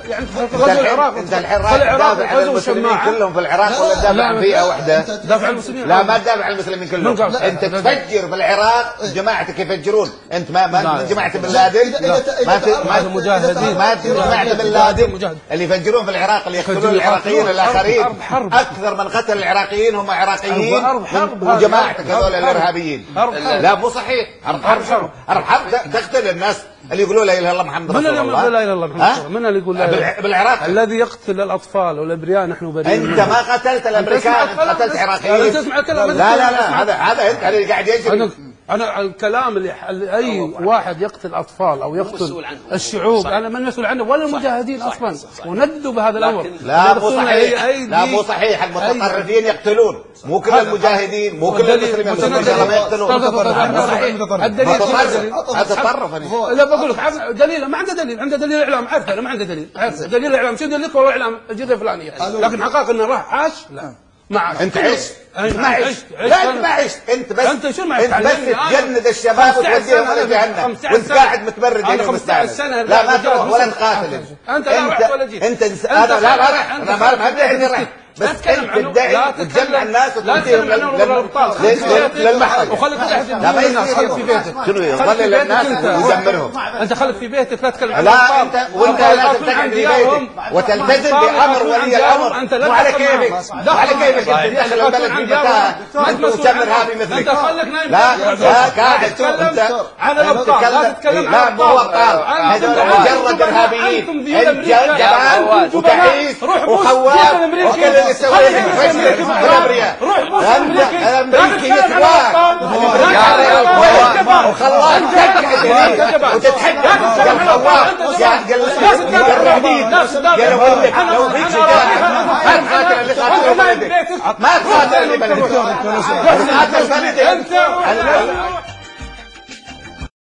يعني غزو العراق. انت الحين رايح تدافع عن المسلمين كلهم في العراق ولا تدافع عن فئه واحده؟ تدافع عن المسلمين. لا ما تدافع عن المسلمين كلهم. انت تفجر في العراق جماعتك يفجرون. انت ما جماعه بن لادن؟ ما مجاهدين. ما جماعه بن لادن اللي يفجرون في العراق اللي يقتلون العراقيين الاخرين. اكثر من قتل العراقيين هم عراقيين وجماعتك هذول الارهابيين. لا مو صحيح. حرب تقتل الناس اللي يقولوا لا اله الا الله محمد رسول الله. من اللي يقول لا اله الا الله محمد رسول الله؟ من اللي يقول لا اله؟ بالعراق الذي يقتل الاطفال والابرياء نحن بريئين. انت ما قتلت الامريكان، انت قتلت عراقيين. تسمع الكلام؟ لا هذا انت اللي قاعد يجري. أنا الكلام اللي أي واحد يقتل أطفال أو يقتل الشعوب أنا من مسؤول عنه ولا المجاهدين أصلا، وندوا بهذا الأمر. لا مو صحيح. لا مو صحيح. المتطرفين يقتلون، مو كل المجاهدين، مو كل المسلمين ما يقتلون. الدليل تطرف. لا بقول لك دليل، ما عنده دليل، عنده دليل إعلام. عارفه أنا ما عنده دليل. دليل الإعلام شو دليلك؟ والله إعلام الجزء الفلانية، لكن حقائق إنه راح عاش. لا ما عاش. انت عشت. ما عشت. لا انت ما عشت. انت بس شو ما انت بس تجند الشباب وتوديهم على جهنم وانت قاعد متبرد هنا ومستانس. لا ما تروح ولا تقاتل. انت لا رحت ولا جيت. انت انا لا راح. انا ما ادعي اني رحت، بس انت تدعي تجمع الناس وتوديهم للمحرقه. وخليك لا ما يصير في بيتك. شنو يضلل الناس ويدمرهم؟ انت خليك في بيتك لا تتكلم عن لا وانت لازم تقعد في بيتك وتلتزم بامر ولي الامر. مو على كيفك. مو على كيفك انت تدخل البلد في متاهه وتسمي ارهابي مثلك. لا قاعد انت على الابطال لا تتكلم لا مو ابطال، هذول مجرد ارهابيين. انت جبان وتعيس وخواف وكل اللي يسويه الامريكا. الامريكي يسواك وخلاك تقعد هناك وتتحدث يا الخواف يا الرهديد يا لو فيك شجاعه ما تقاتل اللي قاتلوا بلدك، ما تقاتل اللي بلدك، قاتل بلدك.